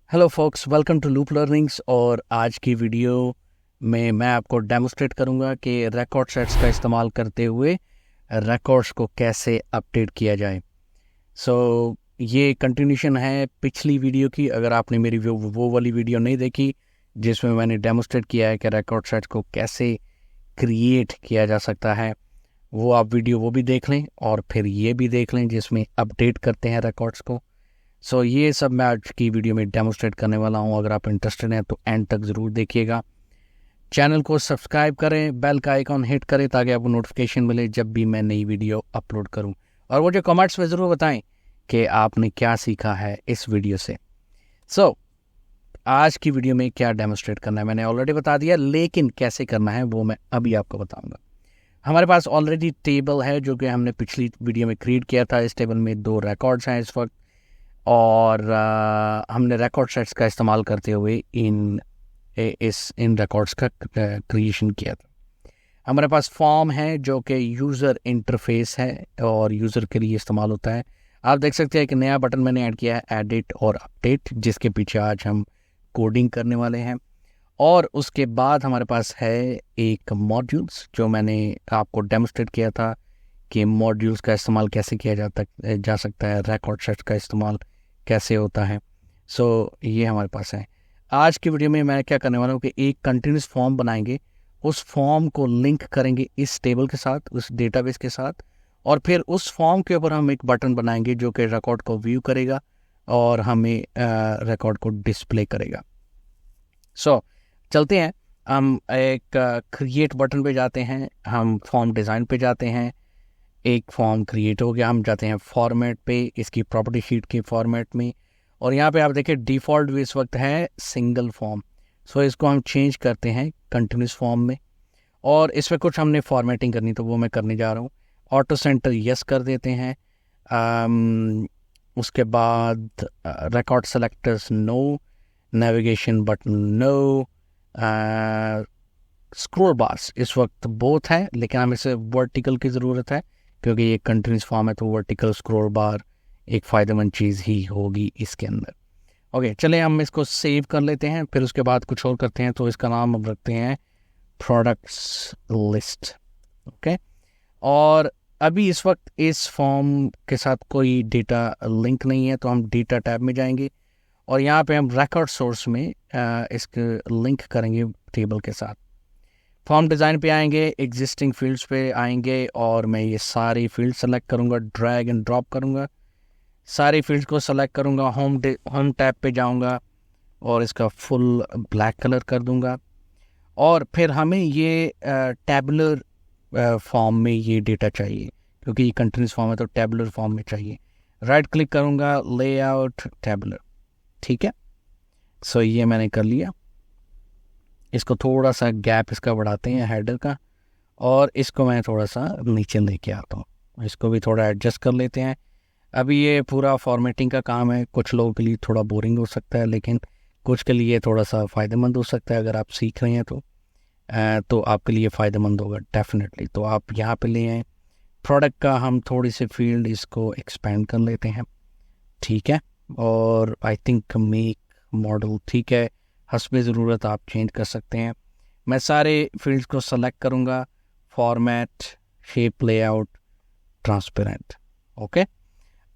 Hello folks, welcome to loop learnings. और आज की वीडियो में मैं आपको डेमोस्ट्रेट करूंगा कि रिकॉर्ड सेट्स का इस्तेमाल करते हुए रिकॉर्ड्स को कैसे अपडेट किया जाए। ये कंटिन्यूशन है पिछली वीडियो की। अगर आपने मेरी वो वाली वीडियो नहीं देखी जिसमें मैंने डेमोस्ट्रेट किया है कि रिकॉर्ड सेट्स को कैसे क्रिएट किया जा सकता है, वो आप वीडियो वो भी देख लें और फिर ये भी देख लें जिसमें अपडेट करते हैं रिकॉर्ड्स को। ये सब मैं आज की वीडियो में डेमोस्ट्रेट करने वाला हूँ। अगर आप इंटरेस्टेड हैं तो एंड तक ज़रूर देखिएगा। चैनल को सब्सक्राइब करें, बेल का आइकॉन हिट करें ताकि आपको नोटिफिकेशन मिले जब भी मैं नई वीडियो अपलोड करूँ। और मुझे कमेंट्स में ज़रूर बताएं कि आपने क्या सीखा है इस वीडियो से। आज की वीडियो में क्या डेमोस्ट्रेट करना है मैंने ऑलरेडी बता दिया, लेकिन कैसे करना है वो मैं अभी आपको बताऊँगा। हमारे पास ऑलरेडी टेबल है जो कि हमने पिछली वीडियो में क्रिएट किया था। इस टेबल में 2 रिकॉर्ड्स हैं इस वक्त, और हमने रिकॉर्ड सेट्स का इस्तेमाल करते हुए इन रिकॉर्ड्स का क्रिएशन किया था। हमारे पास फॉर्म है जो कि यूज़र इंटरफेस है और यूज़र के लिए इस्तेमाल होता है। आप देख सकते हैं कि नया बटन मैंने ऐड किया है, एडिट और अपडेट, जिसके पीछे आज हम कोडिंग करने वाले हैं। और उसके बाद हमारे पास है एक मॉड्यूल्स, जो मैंने आपको डेमोस्ट्रेट किया था कि मॉड्यूल्स का इस्तेमाल कैसे किया जा सकता है, रिकॉर्ड सेट्स का इस्तेमाल कैसे होता है। ये हमारे पास है। आज की वीडियो में मैं क्या करने वाला हूँ कि एक कंटिन्यूस फॉर्म बनाएंगे, उस फॉर्म को लिंक करेंगे इस टेबल के साथ, उस डेटाबेस के साथ, और फिर उस फॉर्म के ऊपर हम एक बटन बनाएंगे जो कि रिकॉर्ड को व्यू करेगा और हमें रिकॉर्ड को डिस्प्ले करेगा। चलते हैं, हम एक क्रिएट बटन पे जाते हैं, हम फॉर्म डिज़ाइन पे जाते हैं। एक फॉर्म क्रिएट हो गया, हम जाते हैं फॉर्मेट पे, इसकी प्रॉपर्टी शीट के फॉर्मेट में, और यहाँ पे आप देखिए डिफ़ॉल्ट भी इस वक्त है सिंगल फॉर्म। इसको हम चेंज करते हैं कंटिन्यूस फॉर्म में, और इसमें कुछ हमने फॉर्मेटिंग करनी तो वो मैं करने जा रहा हूँ। ऑटो सेंटर यस कर देते हैं। उसके बाद record selectors no, navigation button no, scroll bars इस वक्त बोथ है, लेकिन हमें इसे वर्टिकल की ज़रूरत है क्योंकि ये कंटिन्यूस फॉर्म है, तो वर्टिकल स्क्रॉल बार एक फ़ायदेमंद चीज़ ही होगी इसके अंदर। ओके, चलें हम इसको सेव कर लेते हैं, फिर उसके बाद कुछ और करते हैं। तो इसका नाम हम रखते हैं प्रोडक्ट्स लिस्ट। ओके, और अभी इस वक्त इस फॉर्म के साथ कोई डेटा लिंक नहीं है, तो हम डेटा टैब में जाएंगे और यहाँ पे हम रिकॉर्ड सोर्स में इसके लिंक करेंगे टेबल के साथ। फॉर्म डिज़ाइन पे आएंगे, एग्जिस्टिंग फील्ड्स पे आएंगे, और मैं ये सारी फील्ड सेलेक्ट करूँगा, ड्रैग एंड ड्रॉप करूँगा, सारी फील्ड्स को सेलेक्ट करूँगा, होम टैब पे जाऊँगा और इसका फुल ब्लैक कलर कर दूँगा। और फिर हमें ये टैबुलर फॉर्म में ये डेटा चाहिए क्योंकि ये कंटिन्यूस फॉर्म है, तो टैबुलर फॉर्म में चाहिए। राइट क्लिक करूँगा, लेआउट टैबुलर, ठीक है। ये मैंने कर लिया। इसको थोड़ा सा गैप इसका बढ़ाते हैं हेडर का, और इसको मैं थोड़ा सा नीचे लेके आता हूँ, इसको भी थोड़ा एडजस्ट कर लेते हैं। अभी ये पूरा फॉर्मेटिंग का काम है, कुछ लोगों के लिए थोड़ा बोरिंग हो सकता है, लेकिन कुछ के लिए थोड़ा सा फ़ायदेमंद हो सकता है। अगर आप सीख रहे हैं तो आपके लिए फ़ायदेमंद होगा डेफिनेटली। तो आप यहाँ पे ले आएँ, प्रोडक्ट का हम थोड़ी सी फील्ड इसको एक्सपेंड कर लेते हैं, ठीक है। और आई थिंक मेक मॉडल, ठीक है, हस्बे ज़रूरत आप चेंज कर सकते हैं। मैं सारे फील्ड्स को सेलेक्ट करूँगा, format, shape, layout, transparent. Okay,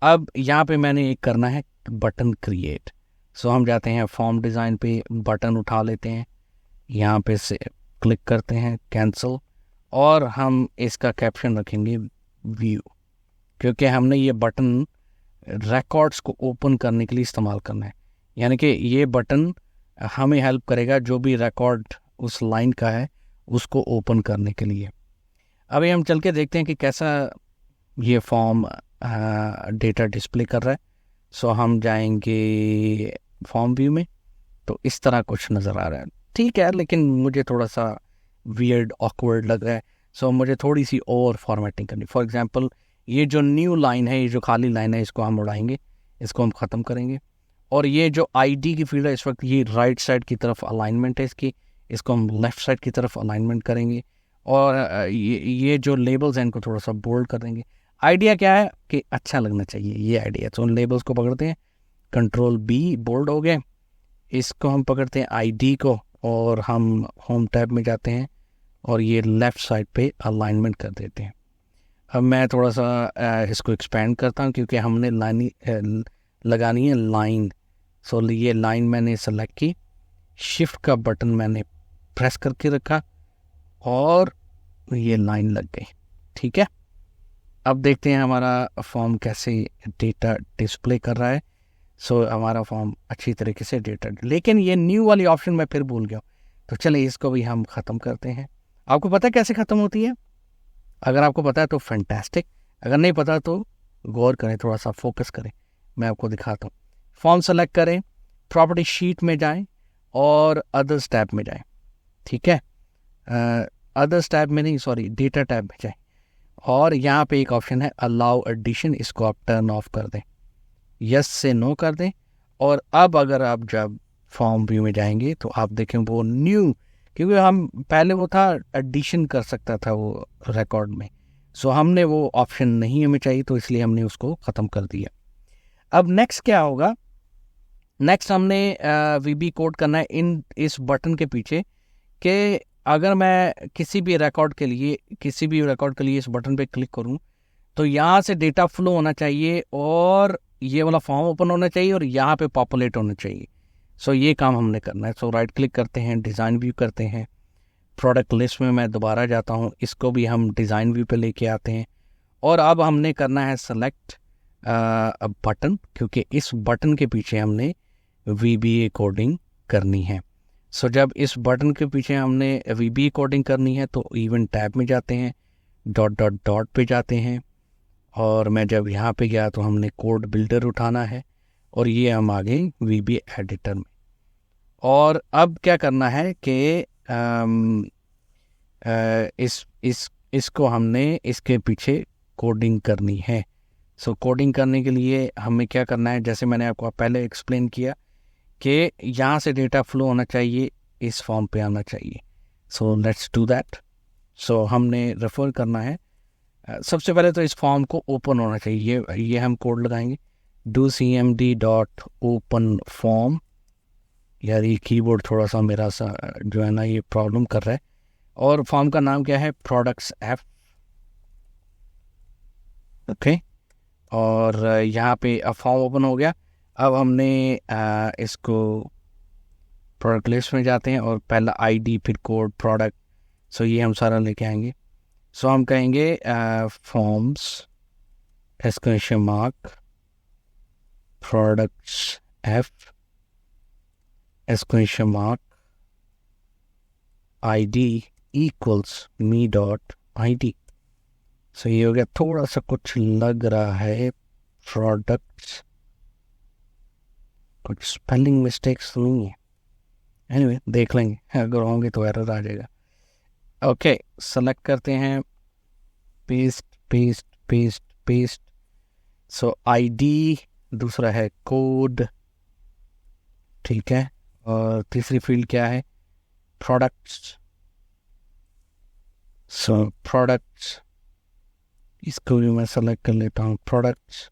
अब यहाँ पे मैंने एक करना है बटन क्रिएट। हम जाते हैं फॉर्म डिज़ाइन पे, बटन उठा लेते हैं, यहाँ पे से क्लिक करते हैं कैंसिल, और हम इसका कैप्शन रखेंगे व्यू, क्योंकि हमने ये बटन रिकॉर्ड्स को ओपन करने के लिए इस्तेमाल करना है। यानी कि ये बटन हमें हेल्प करेगा जो भी रिकॉर्ड उस लाइन का है उसको ओपन करने के लिए। अभी हम चल के देखते हैं कि कैसा ये फॉर्म डेटा डिस्प्ले कर रहा है। हम जाएंगे फॉर्म व्यू में, तो इस तरह कुछ नज़र आ रहा है, ठीक है, लेकिन मुझे थोड़ा सा वियर्ड ऑकवर्ड लग रहा है। मुझे थोड़ी सी और फॉर्मेटिंग करनी। फॉर एग्जांपल, ये जो न्यू लाइन है, ये जो खाली लाइन है, इसको हम उड़ाएंगे, इसको हम ख़त्म करेंगे। और ये जो आईडी की फील्ड है इस वक्त, ये राइट साइड की तरफ अलाइनमेंट है इसको हम लेफ़्ट साइड की तरफ अलाइनमेंट करेंगे। और ये जो लेबल्स हैं इनको थोड़ा सा बोल्ड कर देंगे। आइडिया क्या है कि अच्छा लगना चाहिए, ये आइडिया। तो उन लेबल्स को पकड़ते हैं, कंट्रोल बी, बोल्ड हो गए, इसको हम पकड़ते हैं आईडी को और हम होम टैब में जाते हैं और ये लेफ़्ट साइड पे अलाइनमेंट कर देते हैं। अब मैं थोड़ा सा इसको एक्सपेंड करता हूँ क्योंकि हमने लाइन लगानी है लाइन। सो ये लाइन मैंने सेलेक्ट की, शिफ्ट का बटन मैंने प्रेस करके रखा और ये लाइन लग गई। ठीक है, अब देखते हैं हमारा फॉर्म कैसे डेटा डिस्प्ले कर रहा है। हमारा फॉर्म अच्छी तरीके से डेटा, लेकिन ये न्यू वाली ऑप्शन मैं फिर भूल गया, तो चलिए इसको भी हम ख़त्म करते हैं। आपको पता है कैसे ख़त्म होती है? अगर आपको पता है तो फैंटास्टिक, अगर नहीं पता तो गौर करें, थोड़ा सा फोकस करें, मैं आपको दिखाता हूँ। फॉर्म सेलेक्ट करें, प्रॉपर्टी शीट में जाएं और अदर्स टैब में जाएं। ठीक है, अदर्स टैब में नहीं, सॉरी, डेटा टैब में जाएं और यहाँ पे एक ऑप्शन है अलाउ एडिशन, इसको आप टर्न ऑफ कर दें, यस से नो कर दें। और अब अगर आप जब फॉर्म व्यू में जाएंगे तो आप देखें वो न्यू, क्योंकि हम पहले वो था एडिशन कर सकता था वो रिकॉर्ड में, हमने वो ऑप्शन नहीं हमें चाहिए, तो इसलिए हमने उसको ख़त्म कर दिया। अब नेक्स्ट क्या होगा? नेक्स्ट हमने वीबी कोड करना है इस बटन के पीछे कि अगर मैं किसी भी रिकॉर्ड के लिए इस बटन पे क्लिक करूं तो यहाँ से डेटा फ्लो होना चाहिए और ये वाला फॉर्म ओपन होना चाहिए और यहाँ पे पॉपुलेट होना चाहिए। ये काम हमने करना है। राइट क्लिक करते हैं, डिज़ाइन व्यू करते हैं, प्रोडक्ट लिस्ट में मैं दोबारा जाता हूँ, इसको भी हम डिज़ाइन व्यू पे लेके आते हैं और अब हमने करना है सेलेक्ट बटन, क्योंकि इस बटन के पीछे हमने VBA कोडिंग करनी है। जब इस बटन के पीछे हमने VBA कोडिंग करनी है तो इवेंट टैब में जाते हैं, डॉट पे जाते हैं और मैं जब यहाँ पे गया तो हमने कोड बिल्डर उठाना है और ये हम आ गए VBA एडिटर में। और अब क्या करना है कि इसको हमने इसके पीछे कोडिंग करनी है। कोडिंग करने के लिए हमें क्या करना है, जैसे मैंने आपको पहले एक्सप्लेन किया कि यहाँ से डेटा फ्लो होना चाहिए, इस फॉर्म पे आना चाहिए। Let's do that. हमने रेफर करना है, सबसे पहले तो इस फॉर्म को ओपन होना चाहिए, ये हम कोड लगाएंगे do cmd dot open form. यार ये कीबोर्ड थोड़ा सा मेरा सा जो है ना ये प्रॉब्लम कर रहा है। और फॉर्म का नाम क्या है? Products app. ओके, और यहाँ पे अब फॉर्म ओपन हो गया। अब हमने इसको प्रोडक्ट लिस्ट में जाते हैं और पहला आईडी, फिर कोड, प्रोडक्ट, ये हम सारा लेके आएंगे। हम कहेंगे forms exclamation mark products F exclamation mark ID equals me dot ID. ये हो गया। थोड़ा सा कुछ लग रहा है प्रोडक्ट्स, कुछ स्पेलिंग मिस्टेक्स तो नहीं है, एनीवे देख लेंगे, अगर होंगे तो एरर आ जाएगा। ओके, सेलेक्ट करते हैं, paste paste paste paste. ID, दूसरा है कोड, ठीक है, और तीसरी फील्ड क्या है? प्रोडक्ट्स। प्रोडक्ट्स, इसको भी मैं सेलेक्ट कर लेता हूँ, प्रोडक्ट्स।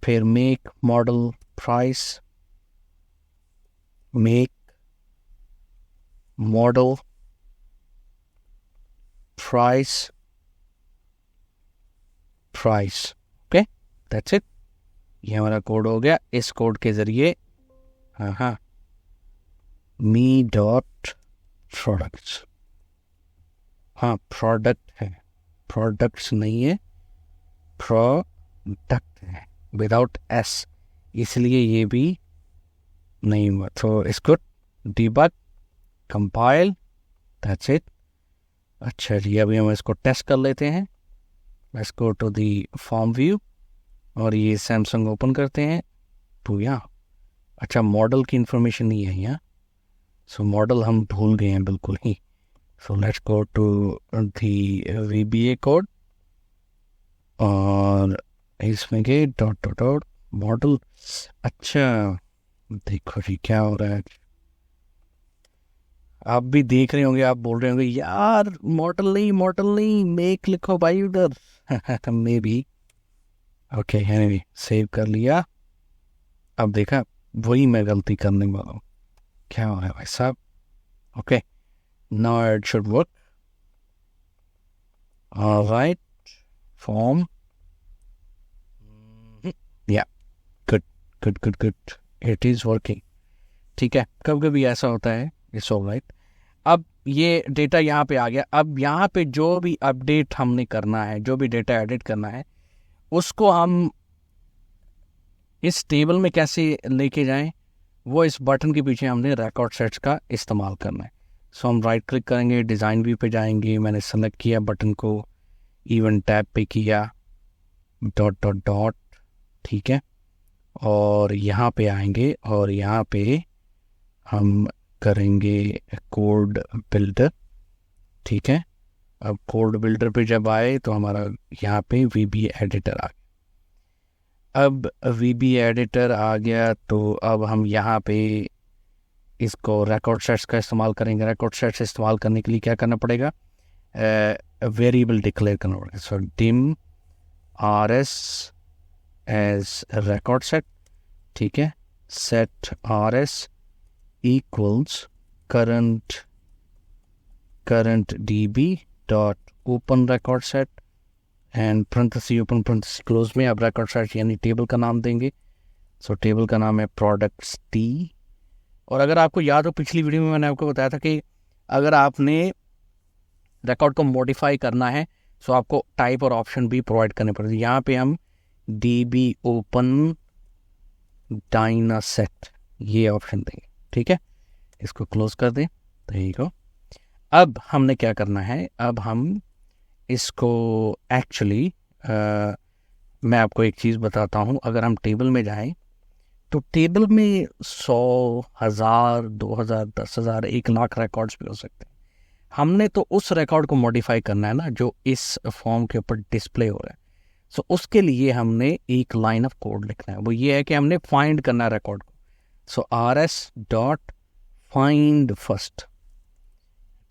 फिर make, model, price, make, model, price, okay, that's it. ये हमारा कोड हो गया। इस कोड के जरिए मी डॉट प्रोडक्ट्स, प्रोडक्ट है, प्रोडक्ट्स नहीं है, प्रोडक्ट है विदाउट एस, इसलिए ये भी नहीं हुआ। इसको डिबग, कंपाइल, दैट्स इट। अच्छा जी, अभी हम इसको टेस्ट कर लेते हैं। Let's go to the form view और ये सैमसंग ओपन करते हैं तो यहाँ, अच्छा मॉडल की इंफॉर्मेशन नहीं है यहाँ, मॉडल हम भूल गए हैं बिल्कुल ही। Let's go to the VBA code और इसमें गए डॉट मॉडल। अच्छा देखो जी क्या हो रहा है, आप भी देख रहे होंगे, आप बोल रहे होंगे यार मॉडल नहीं मेक लिखो भाई उधर। May be okay, anyway save कर लिया। अब देखा, वही मैं गलती करने वाला हूँ। क्या हो रहा है भाई साहब? Okay, now it should work. Alright, form, या good good good good, it is working. ठीक है, कभी कभी ऐसा होता है. It's alright. अब ये डेटा यहाँ पे आ गया. अब यहाँ पे जो भी अपडेट हमने करना है, जो भी डेटा एडिट करना है, उसको हम इस टेबल में कैसे लेके जाएं, वो इस बटन के पीछे हमने रिकॉर्ड सेट्स का इस्तेमाल करना है. सो हम राइट क्लिक करेंगे, डिज़ाइन व्यू पे जाएंगे, मैंने सेलेक्ट किया बटन को, इवन टैब पे किया, डॉट डॉट डॉट. ठीक है, और यहाँ पे आएंगे और यहाँ पे हम करेंगे कोड बिल्डर. ठीक है, अब कोड बिल्डर पे जब आए तो हमारा यहाँ पे VB एडिटर आ गया. अब VB एडिटर आ गया तो अब हम यहाँ पे इसको रिकॉर्ड सेट्स का इस्तेमाल करेंगे. रिकॉर्ड सेट्स इस्तेमाल करने के लिए क्या करना पड़ेगा? वेरिएबल डिक्लेयर करना पड़ेगा. So dim rs as record set. ठीक है, set rs equals current db dot open record set and parenthesis open parenthesis close में अब record set यानी टेबल का नाम देंगे. सो टेबल का नाम है products t. और अगर आपको याद हो, पिछली वीडियो में मैंने आपको बताया था कि अगर आपने रिकॉर्ड को मॉडिफाई करना है तो आपको टाइप और ऑप्शन भी प्रोवाइड करने पड़ते. यहाँ पे हम db open dynaset ये ऑप्शन देंगे. ठीक है, इसको क्लोज कर दें. ठीक हो, अब हमने क्या करना है? अब हम इसको एक्चुअली मैं आपको एक चीज़ बताता हूँ. अगर हम टेबल में जाएं तो टेबल में 100, 1000, 2000, 10,000, 1,00,000 रिकॉर्ड्स भी हो सकते हैं. हमने तो उस रिकॉर्ड को मॉडिफाई करना है ना जो इस फॉर्म के ऊपर डिस्प्ले हो रहा है. सो उसके लिए हमने एक लाइन ऑफ कोड लिखना है. वो ये है कि हमने फाइंड करना है रिकॉर्ड को. सो rs डॉट फाइंड फर्स्ट.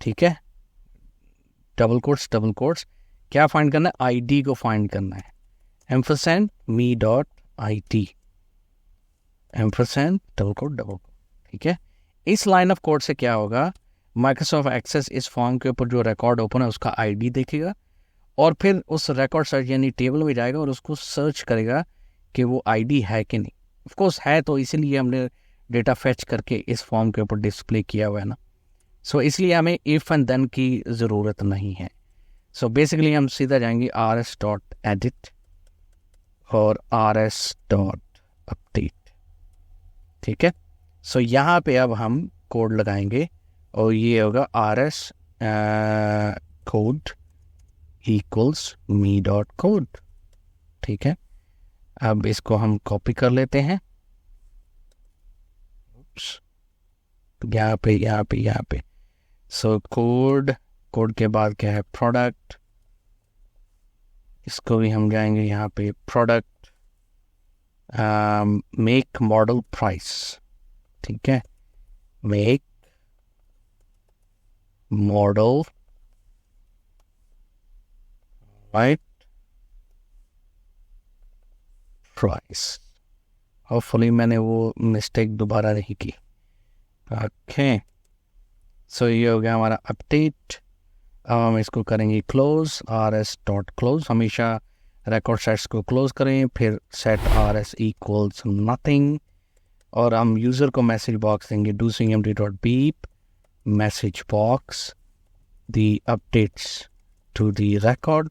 ठीक है, डबल कोट्स. क्या फाइंड करना है? ID को फाइंड करना है. Ampersand me dot IT, ampersand double quote. ठीक है, इस लाइन ऑफ कोड से क्या होगा? माइक्रोसॉफ्ट एक्सेस इस फॉर्म के ऊपर जो रिकॉर्ड ओपन है उसका ID देखेगा और फिर उस रिकॉर्ड सर्च यानी टेबल में जाएगा और उसको सर्च करेगा कि वो ID है कि नहीं. ऑफ कोर्स है, तो इसीलिए हमने डेटा फेच करके इस फॉर्म के ऊपर डिस्प्ले किया हुआ है ना. सो इसलिए हमें इफ़ एंड देन की ज़रूरत नहीं है. सो बेसिकली हम सीधा जाएंगे rs डॉट एडिट और rs डॉट अपडेट. ठीक है, सो यहाँ पे अब हम कोड लगाएंगे और ये होगा rs code equals me dot code. ठीक है, अब इसको हम कॉपी कर लेते हैं. यहाँ पे सो कोड के बाद क्या है? प्रोडक्ट. इसको भी हम जाएंगे यहाँ पे प्रोडक्ट मेक मॉडल प्राइस. ठीक है, make model right price. Hopefully मैंने वो मिस्टेक दोबारा नहीं की. ओके, सो ये हो गया हमारा अपडेट. अब हम इसको करेंगे क्लोज, rs डॉट क्लोज. हमेशा रिकॉर्ड सेट्स को क्लोज करें, फिर सेट rs इक्वल्स नथिंग और हम यूज़र को मैसेज बॉक्स देंगे do cmd dot beep message box. The updates to the record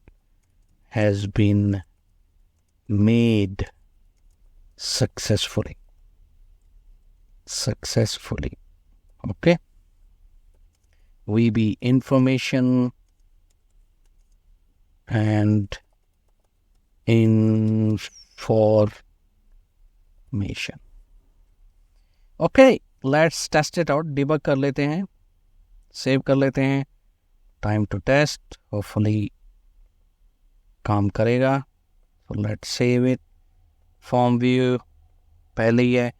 has been made successfully. Okay, VB information and information. Okay, let's test it out. debug कर लेते हैं, save कर लेते हैं. टाइम टू टेस्ट, होपफुली काम करेगा. so let's save it. Form view पहले ही है.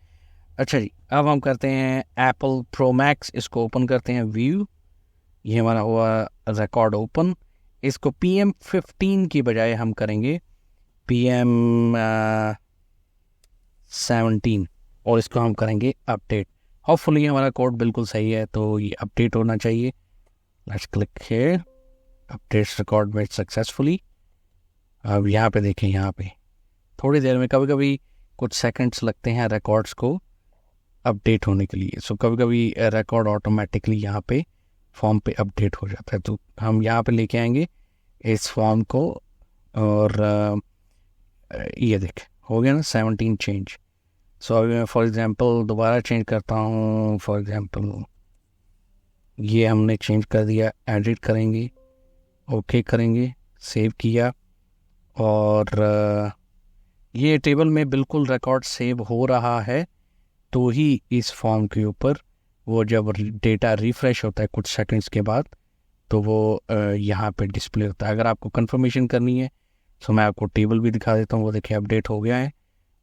अच्छा जी, अब हम करते हैं एप्पल प्रो मैक्स. इसको ओपन करते हैं, व्यू. ये हमारा हुआ रिकॉर्ड ओपन. इसको PM15 की बजाय हम करेंगे PM17 और इसको हम करेंगे अपडेट. होपफुली हमारा कोड बिल्कुल सही है, तो ये अपडेट होना चाहिए। Let's click here, updates record made successfully. अब यहाँ पे देखें, यहाँ पे थोड़ी देर में कभी कभी कुछ सेकंड्स लगते हैं रिकॉर्ड्स को अपडेट होने के लिए। सो कभी कभी रिकॉर्ड ऑटोमेटिकली यहाँ पे फॉर्म पे अपडेट हो जाता है। तो हम यहाँ पे लेके आएंगे इस फॉर्म को, और ये देख हो गया ना 17 चेंज। सो अभी मैं फॉर एग्जांपल दोबारा चेंज करता हूँ। फॉर एग्जांपल ये हमने चेंज कर दिया, एडिट करेंगे, ओके करेंगे, सेव किया, और ये टेबल में बिल्कुल रिकॉर्ड सेव हो रहा है। तो ही इस फॉर्म के ऊपर वो जब डेटा रिफ़्रेश होता है कुछ सेकंड्स के बाद, तो वो यहाँ पे डिस्प्ले होता है। अगर आपको कंफर्मेशन करनी है तो मैं आपको टेबल भी दिखा देता हूँ। वो देखिए अपडेट हो गया है,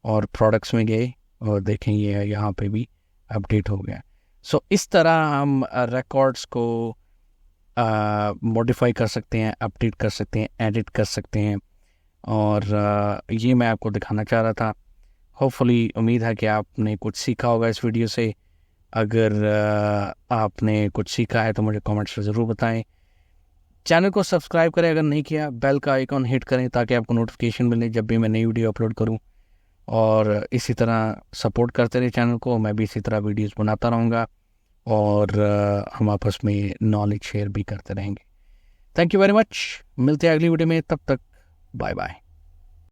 और प्रोडक्ट्स में गए और देखें ये यहाँ पे भी अपडेट हो गया है। सो इस तरह हम रिकॉर्ड्स को मॉडिफाई कर सकते हैं, अपडेट कर सकते हैं, एडिट कर सकते हैं, और ये मैं आपको दिखाना चाह रहा था। होपफुली उम्मीद है कि आपने कुछ सीखा होगा इस वीडियो से। अगर आपने कुछ सीखा है तो मुझे कमेंट्स में ज़रूर बताएं। चैनल को सब्सक्राइब करें अगर नहीं किया, बेल का आइकॉन हिट करें ताकि आपको नोटिफिकेशन मिले जब भी मैं नई वीडियो अपलोड करूं, और इसी तरह सपोर्ट करते रहे चैनल को। मैं भी इसी तरह वीडियोस बनाता रहूँगा, और हम आपस में नॉलेज शेयर भी करते रहेंगे। Thank you very much. मिलते हैं अगली वीडियो में, तब तक बाय बाय।